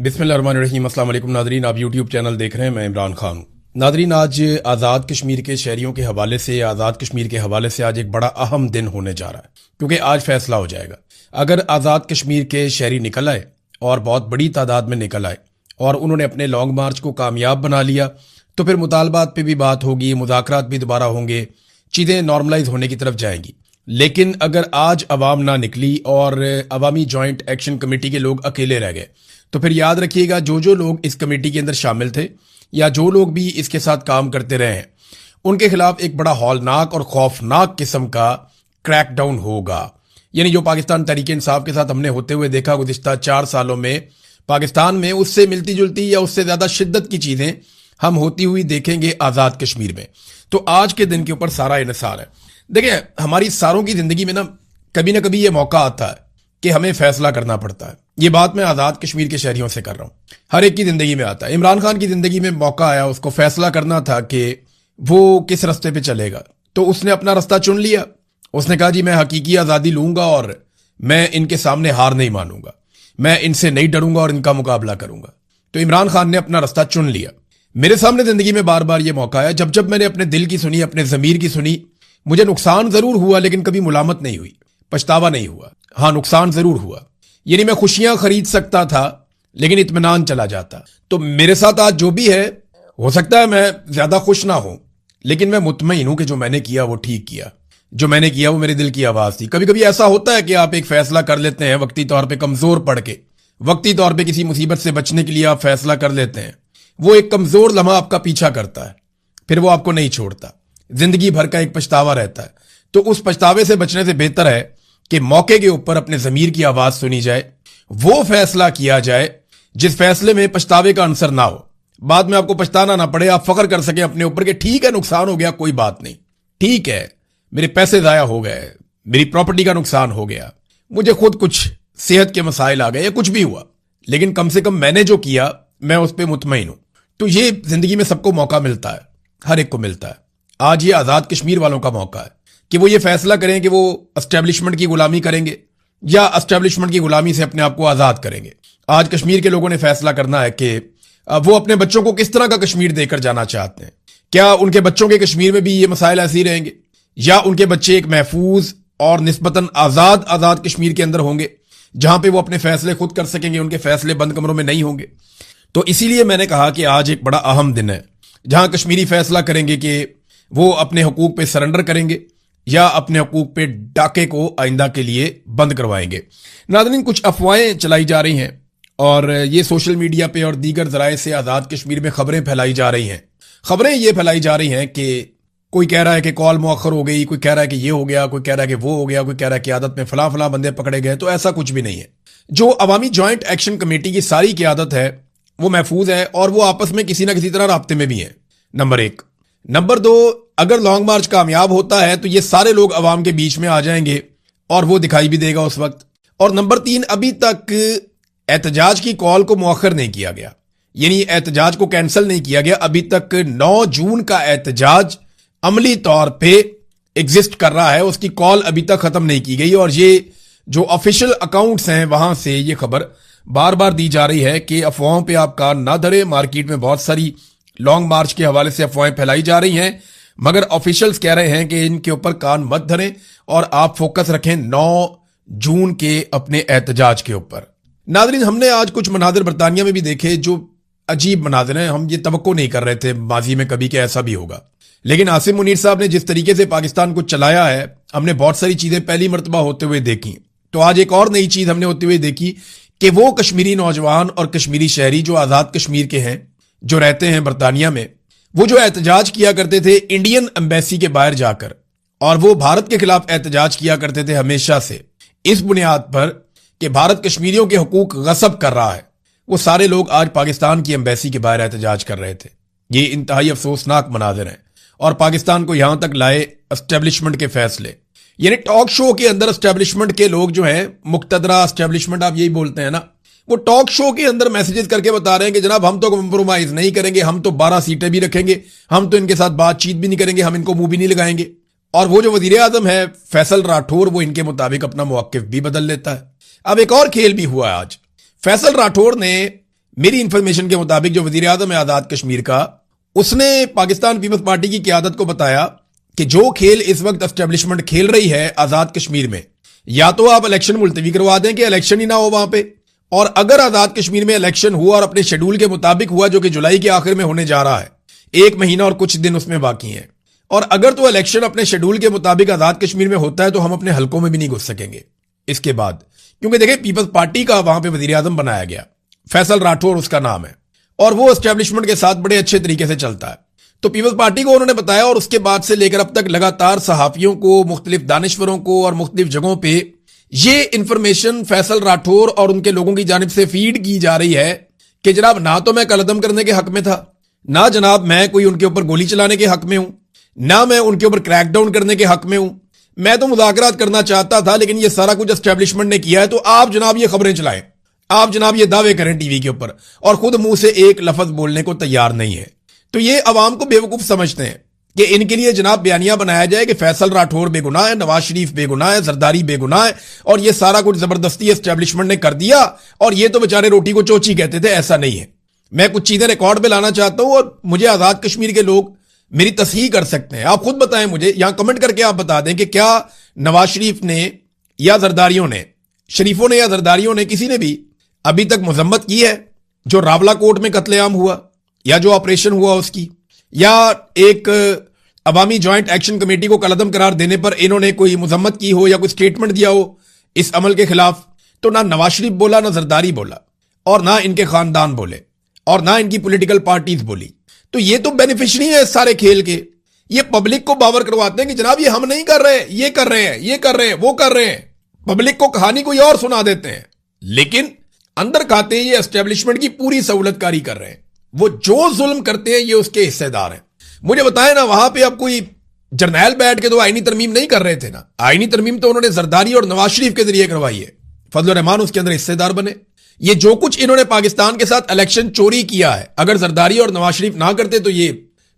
बिस्मिल्लाहिर्रहमानिर्रहीम। अस्सलाम वालेकुम नादरीन, आप यूट्यूब चैनल देख रहे हैं, मैं इमरान खान हूँ। नादरीन, आज आज़ाद कश्मीर के शहरियों के हवाले से, आज़ाद कश्मीर के हवाले से आज एक बड़ा अहम दिन होने जा रहा है, क्योंकि आज फैसला हो जाएगा। अगर आज़ाद कश्मीर के शहरी निकल आए और बहुत बड़ी तादाद में निकल आए और उन्होंने अपने लॉन्ग मार्च को कामयाब बना लिया, तो फिर मुतालबात पे भी बात होगी, मुज़ाकरात भी दोबारा होंगे, चीज़ें नॉर्मलाइज होने की तरफ जाएंगी। लेकिन अगर आज अवाम ना निकली और अवामी जॉइंट एक्शन कमेटी के लोग अकेले रह गए, तो फिर याद रखिएगा, जो लोग इस कमेटी के अंदर शामिल थे या जो लोग भी इसके साथ काम करते रहे हैं, उनके खिलाफ एक बड़ा हौलनाक और खौफनाक किस्म का क्रैकडाउन होगा। यानी जो पाकिस्तान तहरीक इंसाफ के साथ हमने होते हुए देखा गुज़िश्ता 4 सालों में पाकिस्तान में, उससे मिलती जुलती या उससे ज़्यादा शिद्दत की चीज़ें हम होती हुई देखेंगे आज़ाद कश्मीर में। तो आज के दिन के ऊपर सारा इन्हिसार है। देखिए, हमारी सारों की ज़िंदगी में ना कभी ये मौका आता है कि हमें फैसला करना पड़ता है। ये बात मैं आज़ाद कश्मीर के शहरियों से कर रहा हूं, हर एक की ज़िंदगी में आता है। इमरान खान की ज़िंदगी में मौका आया, उसको फैसला करना था कि वो किस रास्ते पे चलेगा, तो उसने अपना रास्ता चुन लिया। उसने कहा, जी मैं हकीकी आज़ादी लूंगा और मैं इनके सामने हार नहीं मानूंगा, मैं इनसे नहीं डरूंगा और इनका मुकाबला करूंगा। तो इमरान खान ने अपना रास्ता चुन लिया। मेरे सामने ज़िंदगी में बार बार ये मौका आया, जब मैंने अपने दिल की सुनी, अपने ज़मीर की सुनी, मुझे नुकसान ज़रूर हुआ लेकिन कभी मुलामत नहीं हुई, पछतावा नहीं हुआ। हाँ, नुकसान ज़रूर हुआ, यानी मैं खुशियां खरीद सकता था लेकिन इत्मीनान चला जाता। तो मेरे साथ आज जो भी है, हो सकता है मैं ज्यादा खुश ना हूं, लेकिन मैं मुतमईन हूं कि जो मैंने किया वो ठीक किया, जो मैंने किया वो मेरे दिल की आवाज थी। कभी कभी ऐसा होता है कि आप एक फैसला कर लेते हैं वक्ती तौर पे कमजोर पड़ के, वक्ती तौर पे किसी मुसीबत से बचने के लिए आप फैसला कर लेते हैं। वो एक कमजोर लम्हा आपका पीछा करता है, फिर वो आपको नहीं छोड़ता, जिंदगी भर का एक पछतावा रहता है। तो उस पछतावे से बचने से बेहतर है कि मौके के ऊपर अपने जमीर की आवाज सुनी जाए, वो फैसला किया जाए जिस फैसले में पछतावे का अंसर ना हो, बाद में आपको पछताना ना पड़े, आप फख्र कर सकें अपने ऊपर कि ठीक है, नुकसान हो गया, कोई बात नहीं, ठीक है, मेरे पैसे जाया हो गए, मेरी प्रॉपर्टी का नुकसान हो गया, मुझे खुद कुछ सेहत के मसाइल आ गए या कुछ भी हुआ, लेकिन कम से कम मैंने जो किया मैं उस पर मुतमईन हूं। तो ये जिंदगी में सबको मौका मिलता है, हर एक को मिलता है। आज ये आजाद कश्मीर वालों का मौका है कि वो ये फैसला करें कि वो एस्टेब्लिशमेंट की गुलामी करेंगे या एस्टेब्लिशमेंट की गुलामी से अपने आप को आजाद करेंगे। आज कश्मीर के लोगों ने फैसला करना है कि वो अपने बच्चों को किस तरह का कश्मीर देकर जाना चाहते हैं। क्या उनके बच्चों के कश्मीर में भी ये मसाइल ऐसे ही रहेंगे, या उनके बच्चे एक महफूज और निस्बतन आजाद कश्मीर के अंदर होंगे जहां पे वो अपने फैसले खुद कर सकेंगे, उनके फैसले बंद कमरों में नहीं होंगे। तो इसीलिए मैंने कहा कि आज एक बड़ा अहम दिन है जहां कश्मीरी फैसला करेंगे कि वो अपने हकूक पे सरेंडर करेंगे या अपने हकूक पे डाके को आइंदा के लिए बंद करवाएंगे। नाज़रीन, कुछ अफवाहें चलाई जा रही हैं और ये सोशल मीडिया पे और दीगर जराए से आज़ाद कश्मीर में खबरें फैलाई जा रही हैं। खबरें ये फैलाई जा रही हैं कि कोई कह रहा है कि कॉल मुअख्खर हो गई, कोई कह रहा है कि ये हो गया, कोई कह रहा है कि वो हो गया, कोई कह रहा है कि क्यादत में फलां बंदे पकड़े गए। तो ऐसा कुछ भी नहीं है। जो अवामी जॉइंट एक्शन कमेटी की सारी क्यादत है वो महफूज है और वो आपस में किसी ना किसी तरह राब्ते में भी है, नंबर 1। नंबर 2, अगर लॉन्ग मार्च कामयाब होता है तो ये सारे लोग अवाम के बीच में आ जाएंगे और वो दिखाई भी देगा उस वक्त। और नंबर 3, अभी तक एहतजाज की कॉल को मुअख्खर नहीं किया गया, यानी एहतजाज को कैंसिल नहीं किया गया। अभी तक 9 जून का एहतजाज अमली तौर पे एग्जिस्ट कर रहा है, उसकी कॉल अभी तक खत्म नहीं की गई। और ये जो ऑफिशियल अकाउंट्स हैं वहां से ये खबर बार बार दी जा रही है कि अफवाहों पे आप कान ना धरे। मार्केट में बहुत सारी लॉन्ग मार्च के हवाले से अफवाहें फैलाई जा रही हैं, मगर ऑफिशियल्स कह रहे हैं कि इनके ऊपर कान मत धरें और आप फोकस रखें 9 जून के अपने एहतजाज के ऊपर। नाज़रीन, हमने आज कुछ मनाजिर बरतानिया में भी देखे जो अजीब मनाजिर हैं। हम ये तवक्को नहीं कर रहे थे माजी में कभी कि ऐसा भी होगा, लेकिन आसिम मुनीर साहब ने जिस तरीके से पाकिस्तान को चलाया है, हमने बहुत सारी चीजें पहली मरतबा होते हुए देखी। तो आज एक और नई चीज हमने होते हुए देखी कि वो कश्मीरी नौजवान और कश्मीरी शहरी जो आजाद कश्मीर के हैं, जो रहते हैं बरतानिया में, वो जो एहतजाज किया करते थे इंडियन एम्बेसी के बाहर जाकर, और वो भारत के खिलाफ एहतजाज किया करते थे हमेशा से, इस बुनियाद पर कि भारत कश्मीरियों के हकूक गसब कर रहा है, वो सारे लोग आज पाकिस्तान की एम्बेसी के बाहर एहतजाज कर रहे थे। ये इंतहाई अफसोसनाक मनाजिर हैं और पाकिस्तान को यहां तक लाए एस्टेब्लिशमेंट के फैसले। यानी टॉक शो के अंदर एस्टेब्लिशमेंट के लोग जो हैं, मुक्तदरा एस्टेब्लिशमेंट आप यही बोलते हैं ना, वो टॉक शो के अंदर मैसेजेस करके बता रहे हैं कि जनाब हम तो कंप्रोमाइज नहीं करेंगे, हम तो 12 सीटें भी रखेंगे, हम तो इनके साथ बातचीत भी नहीं करेंगे, हम इनको मुंह भी नहीं लगाएंगे। और वो जो वजीर आजम है फैसल राठौर, वो इनके मुताबिक अपना मौक़िफ़ भी बदल लेता है। अब एक और खेल भी हुआ आज। फैसल राठौर ने मेरी इंफॉर्मेशन के मुताबिक जो वजीर आजम है आजाद कश्मीर का, उसने पाकिस्तान पीपल्स पार्टी की क़यादत को बताया कि जो खेल इस वक्त एस्टेब्लिशमेंट खेल रही है आजाद कश्मीर में, या तो आप इलेक्शन मुलतवी करवा दें कि इलेक्शन ही ना हो वहां पे, और अगर आजाद कश्मीर में इलेक्शन हुआ और अपने शेड्यूल के मुताबिक हुआ जो कि जुलाई के आखिर में होने जा रहा है, 1 महीना और कुछ दिन उसमें बाकी हैं, और अगर तो इलेक्शन अपने शेड्यूल के मुताबिक आजाद कश्मीर में होता है तो हम अपने हलकों में भी नहीं घुस सकेंगे इसके बाद, क्योंकि देखिए पीपल्स पार्टी का वहां पे वजीर आजम बनाया गया, फैसल राठौर उसका नाम है, और वो एस्टेब्लिशमेंट के साथ बड़े अच्छे तरीके से चलता है। तो पीपल्स पार्टी को उन्होंने बताया, और उसके बाद से लेकर अब तक लगातार सहाफियों को, मुख्तलिफ दानिश्वरों को और मुख्तलिफ जगहों पे ये इंफॉर्मेशन फैसल राठौर और उनके लोगों की जानिब से फीड की जा रही है कि जनाब ना तो मैं कलअदम करने के हक में था, ना जनाब मैं कोई उनके ऊपर गोली चलाने के हक में हूं, ना मैं उनके ऊपर क्रैकडाउन करने के हक में हूं, मैं तो मुज़ाकरात करना चाहता था, लेकिन ये सारा कुछ एस्टेब्लिशमेंट ने किया है। तो आप जनाब ये खबरें चलाएं, आप जनाब ये दावे करें टीवी के ऊपर, और खुद मुंह से एक लफ्ज बोलने को तैयार नहीं है। तो ये अवाम को बेवकूफ समझते हैं कि इनके लिए जनाब बयानिया बनाया जाए कि फैसल राठौर बेगुनाह है, नवाज शरीफ बेगुनाह है, जरदारी बेगुनाह है, और ये सारा कुछ जबरदस्ती एस्टेब्लिशमेंट ने कर दिया, और ये तो बेचारे रोटी को चोची कहते थे। ऐसा नहीं है। मैं कुछ चीजें रिकॉर्ड पे लाना चाहता हूं और मुझे आजाद कश्मीर के लोग मेरी तस्हीह कर सकते हैं। आप खुद बताएं मुझे, यहां कमेंट करके आप बता दें कि क्या नवाज शरीफ ने या जरदारियों ने, शरीफों ने या जरदारियों ने, किसी ने भी अभी तक मजम्मत की है जो रावला कोर्ट में कत्लेआम हुआ या जो ऑपरेशन हुआ उसकी, या एक अवामी ज्वाइंट एक्शन कमेटी को कलअदम करार देने पर इन्होंने कोई मजम्मत की हो या कोई स्टेटमेंट दिया हो इस अमल के खिलाफ? तो ना नवाज शरीफ बोला, ना जरदारी बोला, और ना इनके खानदान बोले, और ना इनकी पॉलिटिकल पार्टीज बोली। तो ये तो बेनिफिशियरी है इस सारे खेल के। ये पब्लिक को बावर करवाते हैं कि जनाब ये हम नहीं कर रहे, ये कर रहे हैं, ये कर रहे हैं, वो कर रहे हैं। पब्लिक को कहानी कोई और सुना देते हैं, लेकिन अंदर खाते हैं ये एस्टेब्लिशमेंट की पूरी सहूलतकारी कर रहे हैं। वो जो जुल्म करते हैं ये उसके हिस्सेदार हैं। मुझे बताएं ना, वहां पे अब कोई जर्नैल बैठ के तो आईनी तरमीम नहीं कर रहे थे ना। आईनी तरमीम तो उन्होंने जरदारी और नवाज शरीफ के जरिए करवाई है। फजल रहमान उसके अंदर हिस्सेदार बने। ये जो कुछ इन्होंने पाकिस्तान के साथ इलेक्शन चोरी किया है, अगर जरदारी और नवाज शरीफ ना करते तो ये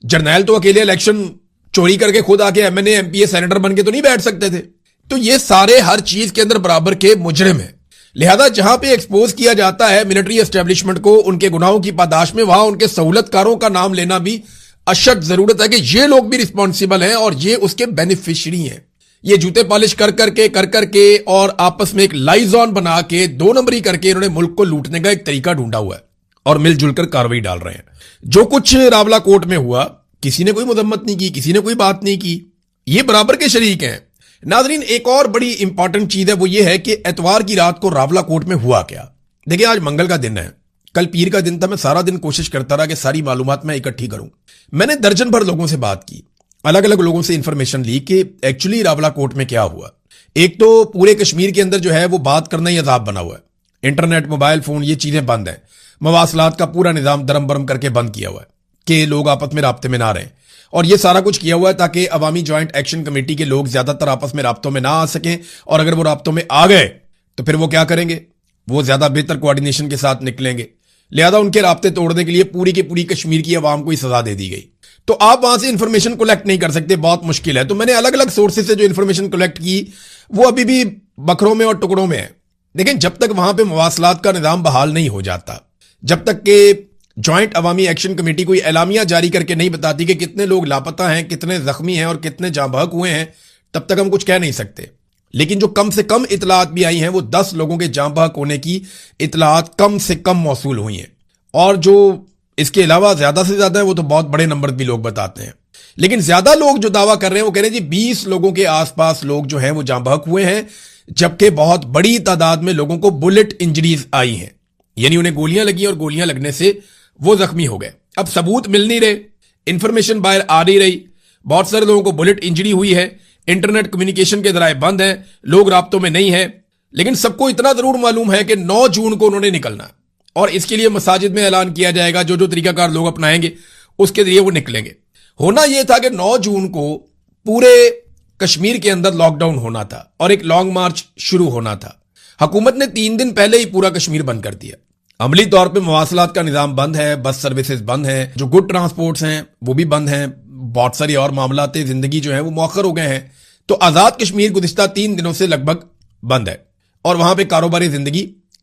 जर्नैल तो अकेले इलेक्शन चोरी करके खुद आके एमएनए, एमपीए, सेनेटर बन के तो नहीं बैठ सकते थे। तो ये सारे हर चीज के अंदर बराबर के मुजरिम है। लिहाजा जहां पे एक्सपोज किया जाता है मिलिट्री एस्टेब्लिशमेंट को उनके गुनाहों की पादाश में, वहां उनके सहूलतकारों का नाम लेना भी अशद जरूरत है कि ये लोग भी रिस्पॉन्सिबल हैं और ये उसके बेनिफिशियरी हैं। ये जूते पॉलिश कर करके और आपस में एक लाइजॉन बना के 2 नंबरी करके इन्होंने मुल्क को लूटने का एक तरीका ढूंढा हुआ है और मिलजुल कर कार्रवाई डाल रहे हैं। जो कुछ रावला कोर्ट में हुआ, किसी ने कोई मजम्मत नहीं की, किसी ने कोई बात नहीं की, ये बराबर के शरीक हैं। नाजरीन, एक और बड़ी इंपॉर्टेंट चीज है, वो ये है कि एतवार की रात को रावला कोर्ट में हुआ क्या। देखिए, आज मंगल का दिन है, कल पीर का दिन था। मैं सारा दिन कोशिश करता रहा कि सारी मालूमात मैं इकट्ठी करूं। मैंने दर्जन भर लोगों से बात की, अलग अलग लोगों से इंफॉर्मेशन ली कि एक्चुअली रावला कोर्ट में क्या हुआ। एक तो पूरे कश्मीर के अंदर जो है वो बात करना ही अजाब बना हुआ है। इंटरनेट, मोबाइल फोन, ये चीजें बंद है। मवासलात का पूरा निजाम दरम बरम करके बंद किया हुआ है कि लोग आपस में राब्ते में ना रहें। और ये सारा कुछ किया हुआ है ताकि अवामी ज्वाइंट एक्शन कमेटी के लोग ज्यादातर आपस में राब्तों में ना आ सकें, और अगर वो राब्तों में आ गए तो फिर वो क्या करेंगे, वो ज्यादा बेहतर कोऑर्डिनेशन के साथ निकलेंगे। लिहाजा उनके राब्ते तोड़ने के लिए पूरी की पूरी कश्मीर की आवाम को ही सजा दे दी गई। तो आप वहां से इंफॉर्मेशन कलेक्ट नहीं कर सकते, बहुत मुश्किल है। तो मैंने अलग अलग सोर्सेज से जो इंफॉर्मेशन कलेक्ट की वो अभी भी बखरों में और टुकड़ों में है। लेकिन जब तक वहां पे मवासलात का निजाम बहाल नहीं हो जाता, जब तक के ज्वाइंट अवामी एक्शन कमेटी कोई एलामिया जारी करके नहीं बताती कि कितने लोग लापता हैं, कितने जख्मी हैं और कितने जाँ बहक हुए हैं, तब तक हम कुछ कह नहीं सकते। लेकिन जो कम से कम इतलात भी आई हैं वो 10 लोगों के जाँ बहक होने की इतलात कम से कम मौसूल हुई हैं, और जो इसके अलावा ज्यादा से ज्यादा है वो तो बहुत बड़े नंबर भी लोग बताते हैं। लेकिन ज्यादा लोग जो दावा कर रहे हैं वो कह रहे हैं जी 20 लोगों के आसपास लोग जो हैं वो जाँ बहक हुए हैं, जबकि बहुत बड़ी तादाद में लोगों को बुलेट इंजरीज आई हैं, यानी उन्हें गोलियां लगी और गोलियां लगने से वो जख्मी हो गए। अब सबूत मिल नहीं रहे, इंफॉर्मेशन बाहर आ नहीं रही, बहुत सारे लोगों को बुलेट इंजरी हुई है, इंटरनेट कम्युनिकेशन के जराए बंद है, लोग राब्तों में नहीं है। लेकिन सबको इतना जरूर मालूम है कि 9 जून को उन्होंने निकलना, और इसके लिए मसाजिद में ऐलान किया जाएगा, जो जो तरीकाकार लोग अपनाएंगे उसके जरिए वो निकलेंगे। होना यह था कि 9 जून को पूरे कश्मीर के अंदर लॉकडाउन होना था और एक लॉन्ग मार्च शुरू होना था। हुकूमत ने 3 दिन पहले ही पूरा कश्मीर बंद कर दिया। अमली तौर पे मवासलात का निजाम बंद है, बस सर्विसेज बंद हैं, जो गुड ट्रांसपोर्ट्स हैं वो भी बंद हैं, बहुत सारी और मामलात जिंदगी जो है वो मौखर हो गए हैं। तो आजाद कश्मीर गुज़िश्ता 3 दिनों से लगभग बंद है और वहां पे कारोबारी जिंदगी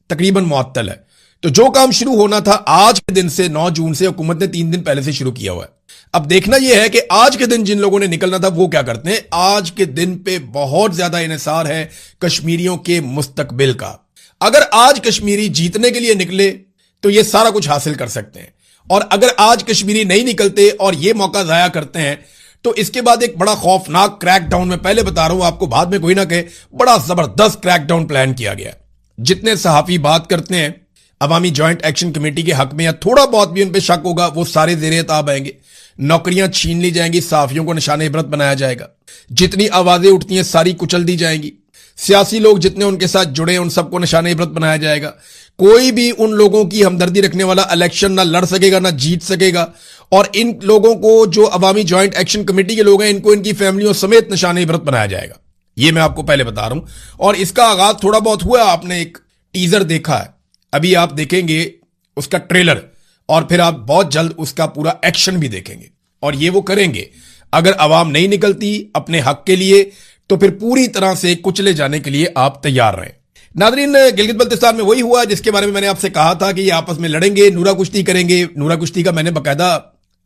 तकरीबन मुअत्तल है। तो जो काम शुरू होना था आज के दिन से 9 जून से हुकूमत ने 3 दिन पहले से शुरू किया हुआ है। अब देखना यह है कि आज के दिन जिन लोगों ने निकलना था वो क्या करते हैं। आज के दिन पे बहुत ज्यादा इन्हिसार है कश्मीरियों के मुस्तकबिल का। अगर आज कश्मीरी जीतने के लिए निकले तो ये सारा कुछ हासिल कर सकते हैं, और अगर आज कश्मीरी नहीं निकलते और ये मौका जाया करते हैं तो इसके बाद एक बड़ा खौफनाक क्रैकडाउन, मैं पहले बता रहा हूं आपको, बाद में कोई ना कहे, बड़ा जबरदस्त क्रैकडाउन प्लान किया गया। जितने सहाफी बात करते हैं अवामी जॉइंट एक्शन कमेटी के हक में या थोड़ा बहुत भी उन पर शक होगा वो सारे ज़ेरे ताब आएंगे। नौकरियां छीन ली जाएंगी, सहाफियों को निशाने इबरत बनाया जाएगा, जितनी आवाजें उठती हैं सारी कुचल दी जाएंगी, सियासी लोग जितने उनके साथ जुड़े हैं उन सबको निशाने इबरत बनाया जाएगा। कोई भी उन लोगों की हमदर्दी रखने वाला इलेक्शन ना लड़ सकेगा ना जीत सकेगा, और इन लोगों को जो अवामी जॉइंट एक्शन कमेटी के लोग हैं इनको इनकी फैमिलियों समेत निशाने इबरत बनाया जाएगा। ये मैं आपको पहले बता रहा हूं। और इसका आगाज थोड़ा बहुत हुआ, आपने एक टीजर देखा है, अभी आप देखेंगे उसका ट्रेलर, और फिर आप बहुत जल्द उसका पूरा एक्शन भी देखेंगे। और ये वो करेंगे अगर अवाम नहीं निकलती अपने हक के लिए तो फिर पूरी तरह से कुचले जाने के लिए आप तैयार रहें। नादरीन, गिलगित बल्तिस्तान में वही हुआ जिसके बारे में मैंने आपसे कहा था कि ये आपस में लड़ेंगे, नूरा कुश्ती करेंगे। नूरा कुश्ती का मैंने बकायदा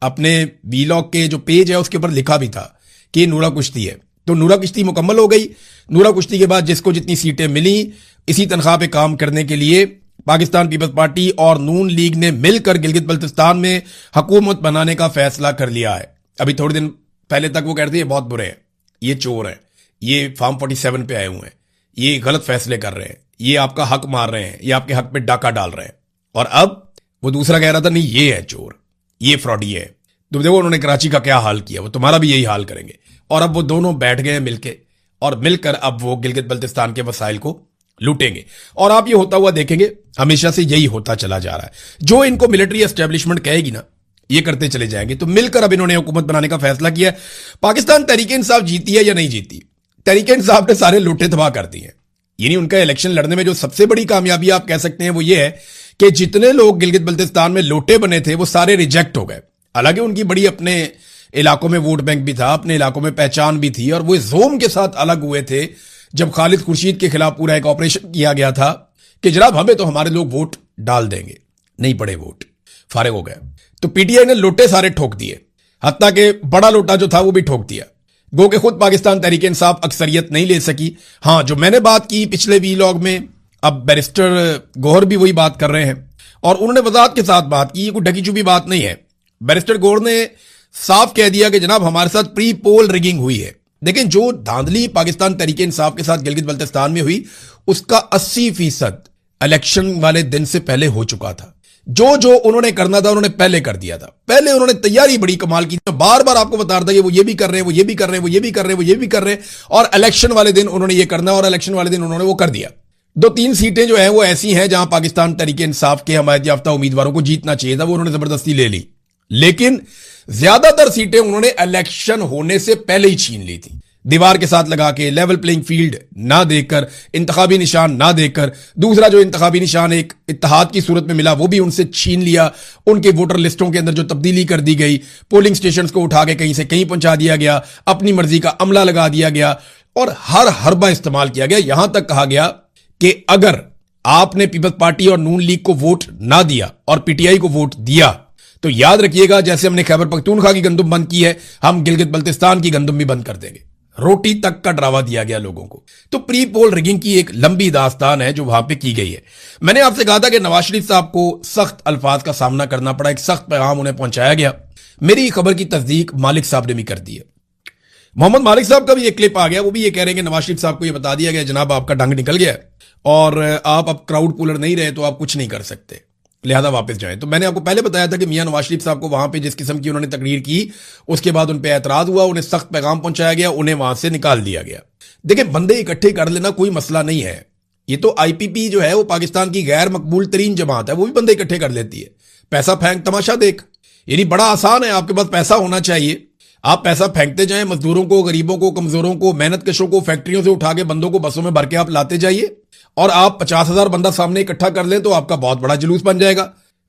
अपने वीलॉग के जो पेज है उसके ऊपर लिखा भी था कि नूरा कुश्ती है। तो नूरा कुश्ती मुकम्मल हो गई। नूरा कुश्ती के बाद जिसको जितनी सीटें मिली, इसी तनख्वाह पे काम करने के लिए पाकिस्तान पीपल्स पार्टी और नून लीग ने मिलकर गिलगित बल्तिस्तान में हुकूमत बनाने का फैसला कर लिया है। अभी थोड़े दिन पहले तक वो कहते हैं बहुत बुरे हैं, ये चोर हैं, ये फार्म 47 पे आए हुए हैं, ये गलत फैसले कर रहे हैं, ये आपका हक मार रहे हैं, ये आपके हक पे डाका डाल रहे हैं। और अब वो दूसरा कह रहा था नहीं ये है चोर, ये फ्रॉडी है। तो देखो उन्होंने कराची का क्या हाल किया, वो तुम्हारा भी यही हाल करेंगे। और अब वो दोनों बैठ गए मिलके, और मिलकर अब वो गिलगित बल्तिस्तान के वसाइल को लूटेंगे। और आप ये होता हुआ देखेंगे, हमेशा से यही होता चला जा रहा है। जो इनको मिलिट्री एस्टेब्लिशमेंट कहेगी ना ये करते चले जाएंगे। तो मिलकर अब इन्होंने हुकूमत बनाने का फैसला किया है। पाकिस्तान तहरीक इंसाफ जीती है या नहीं जीती, तहरीक इंसाफ ने सारे लूटे तबाह कर दिए हैं। यानी उनका इलेक्शन लड़ने में जो सबसे बड़ी कामयाबी आप कह सकते हैं वो ये है कि जितने लोग गिलगित बल्तिस्तान में लोटे बने थे वो सारे रिजेक्ट हो गए। हालांकि उनकी बड़ी अपने इलाकों में वोट बैंक भी था, अपने इलाकों में पहचान भी थी, और वो जोम के साथ अलग हुए थे जब खालिद खुर्शीद के खिलाफ पूरा एक ऑपरेशन किया गया था कि जनाब हमें तो हमारे लोग वोट डाल देंगे, नहीं पड़े वोट, फारिग हो गए। तो पीटीआई ने लोटे सारे ठोक दिए, हत्ता के बड़ा लोटा जो था वो भी ठोक दिया। गो के खुद पाकिस्तान तहरीक इंसाफ अक्सरियत नहीं ले सकी। हां, जो मैंने बात की पिछले वीलॉग में, अब बैरिस्टर गौहर भी वही बात कर रहे हैं और उन्होंने वजाहत के साथ बात की, ये कोई ढकी छुपी बात नहीं है। बैरिस्टर गौहर ने साफ कह दिया कि जनाब हमारे साथ प्री पोल रिगिंग हुई है। लेकिन जो धांधली पाकिस्तान तहरीक इंसाफ के साथ गिलगित बल्तिस्तान में हुई उसका 80% इलेक्शन वाले दिन से पहले हो चुका था। जो जो उन्होंने करना था उन्होंने पहले कर दिया था। पहले उन्होंने तैयारी बड़ी कमाल की, बार बार आपको बता रहा था कि वो ये भी कर रहे हैं, वो ये भी कर रहे हैं, वो ये भी कर रहे हैं, वो ये भी कर रहे हैं, और इलेक्शन वाले दिन उन्होंने ये करना और इलेक्शन वाले दिन उन्होंने वो कर दिया। 2-3 सीटें जो है वो ऐसी हैं जहां पाकिस्तान तहरीक इंसाफ के हमायत याफ्ता उम्मीदवारों को जीतना चाहिए था, वो उन्होंने जबरदस्ती ले ली। लेकिन ज्यादातर सीटें उन्होंने इलेक्शन होने से पहले ही छीन ली थी, दीवार के साथ लगा के, लेवल प्लेइंग फील्ड ना देकर, इंतखाबी निशान ना देकर। दूसरा जो इंतखाबी निशान एक इत्तेहाद की सूरत में मिला वो भी उनसे छीन लिया। उनके वोटर लिस्टों के अंदर जो तब्दीली कर दी गई, पोलिंग स्टेशंस को उठा के कहीं से कहीं पहुंचा दिया गया, अपनी मर्जी का अमला लगा दिया गया और हर हरबा इस्तेमाल किया गया। यहां तक कहा गया कि अगर आपने पीपल्स पार्टी और नून लीग को वोट ना दिया और पीटीआई को वोट दिया तो याद रखिएगा जैसे हमने खैबर पख्तूनख्वा की गंदुम बंद की है, हम गिलगित बल्तिस्तान की गंदुम भी बंद कर देंगे। रोटी तक का डरावा दिया गया लोगों को। तो प्री पोल रिगिंग की एक लंबी दास्तान है जो वहां पे की गई है। मैंने आपसे कहा था कि नवाज शरीफ साहब को सख्त अल्फाज का सामना करना पड़ा, एक सख्त पैगाम उन्हें पहुंचाया गया। मेरी खबर की तस्दीक मालिक साहब ने भी कर दी है। मोहम्मद मालिक साहब का भी एक क्लिप आ गया, वो भी ये कह रहे हैं कि नवाज शरीफ साहब को यह बता दिया गया जनाब आपका डंग निकल गया और आप अब क्राउड पुलर नहीं रहे तो आप कुछ नहीं कर सकते, लिहाजा वापस जाएं। तो मैंने आपको पहले बताया था कि मियां नवाज शरीफ साहब को वहां पे जिस किस्म की उन्होंने तकरीर की उसके बाद उन पे ऐतराज हुआ, उन्हें सख्त पैगाम पहुंचाया गया, उन्हें वहां से निकाल दिया गया। देखिए, बंदे इकट्ठे कर लेना कोई मसला नहीं है। ये तो आईपीपी जो है वो पाकिस्तान की गैर मकबूल तरीन जमात है, वो भी बंदे इकट्ठे कर लेती है। पैसा फेंक तमाशा देख, यानी बड़ा आसान है, आपके पास पैसा होना चाहिए, आप पैसा फेंकते जाएं, मजदूरों को, गरीबों को, कमजोरों को, मेहनत कशों को फैक्ट्रियों से उठा के बंदों को बसों में भर के आप लाते जाइए और आप 50,000 बंदा सामने इकट्ठा कर लें तो आपका बहुत बड़ा जुलूस बन जाएगा।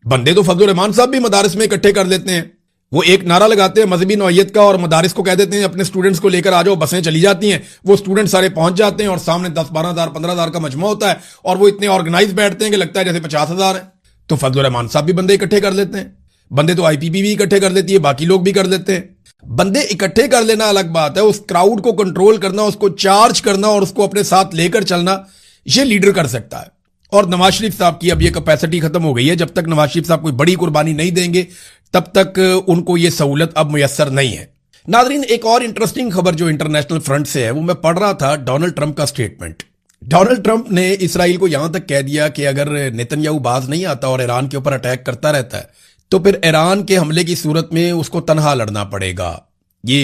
बंदे तो फजलुर रहमान साहब भी मदारिस में इकट्ठे कर लेते हैं, वो एक नारा लगाते हैं मजहबी नौयत का और मदारिस को कह देते हैं अपने स्टूडेंट्स को लेकर आ जाओ, बसें चली जाती हैं, वो स्टूडेंट सारे पहुंच जाते हैं और सामने 10-12,000 15,000 का मजमा होता है और वो इतने ऑर्गेनाइज बैठते हैं कि लगता है जैसे 50,000 है। तो फजल रहमान साहब भी बंदे इकट्ठे कर लेते हैं, बंदे तो आईपीपी भी इकट्ठे कर लेती है, बाकी लोग भी कर लेते हैं। बंदे इकट्ठे कर लेना अलग बात है, उस क्राउड को कंट्रोल करना, उसको चार्ज करना और उसको अपने साथ लेकर चलना, ये लीडर कर सकता है। और नवाज शरीफ साहब की अब ये कैपेसिटी खत्म हो गई है। जब तक नवाज शरीफ साहब कोई बड़ी कुर्बानी नहीं देंगे तब तक उनको ये सहूलत अब मुयस्सर नहीं है। नादरीन, एक और इंटरेस्टिंग खबर जो इंटरनेशनल फ्रंट से है वो मैं पढ़ रहा था, डोनाल्ड ट्रंप का स्टेटमेंट। डोनाल्ड ट्रंप ने इसराइल को यहां तक कह दिया कि अगर नेतन्याहू बाज नहीं आता और ईरान के ऊपर अटैक करता रहता है तो फिर ईरान के हमले की सूरत में उसको तनहा लड़ना पड़ेगा। ये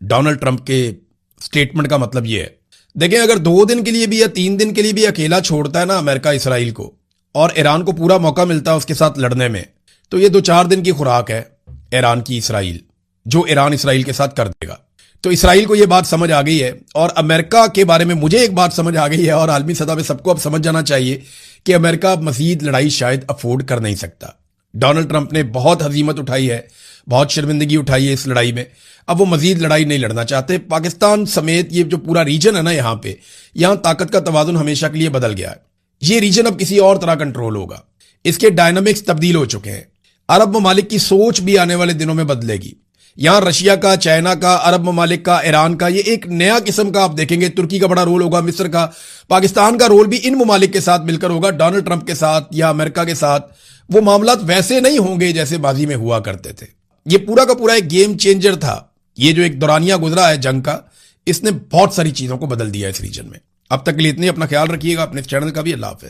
डोनाल्ड ट्रंप के स्टेटमेंट का मतलब ये है। देखें, अगर 2 दिन के लिए भी या 3 दिन के लिए भी अकेला छोड़ता है ना अमेरिका इसराइल को, और ईरान को पूरा मौका मिलता है उसके साथ लड़ने में, तो ये 2-4 दिन की खुराक है ईरान की इसराइल, जो ईरान इसराइल के साथ कर देगा। तो इसराइल को यह बात समझ आ गई है, और अमेरिका के बारे में मुझे एक बात समझ आ गई है, और आलमी सतह पे सबको अब समझ जाना चाहिए कि अमेरिका अब मजीद लड़ाई शायद अफोर्ड कर नहीं सकता। डोनाल्ड ट्रंप ने बहुत हजीमत उठाई है, बहुत शर्मिंदगी उठाई है इस लड़ाई में। अब वो मजीद लड़ाई नहीं लड़ना चाहते। पाकिस्तान समेत ये जो पूरा रीजन है ना, यहां ताकत का तवाजुन हमेशा के लिए बदल गया है। ये रीजन अब किसी और तरह कंट्रोल होगा, इसके डायनामिक्स तब्दील हो चुके हैं। अरब ममालिक की सोच भी आने वाले दिनों में बदलेगी। यहां रशिया का, चाइना का, अरब ममालिक का, ईरान का, ये एक नया किस्म का आप देखेंगे। तुर्की का बड़ा रोल होगा, मिस्र का, पाकिस्तान का रोल भी इन ममालिक के साथ मिलकर होगा। डोनाल्ड ट्रंप के साथ या अमेरिका के साथ वो मामला वैसे नहीं होंगे जैसे माजी में हुआ करते थे। ये पूरा का पूरा एक गेम चेंजर था। ये जो एक दौरानिया गुजरा है जंग का, इसने बहुत सारी चीजों को बदल दिया इस रीजन में। अब तक के लिए इतने, अपना ख्याल रखिएगा, अपने चैनल का भी। अल्लाह हाफिज।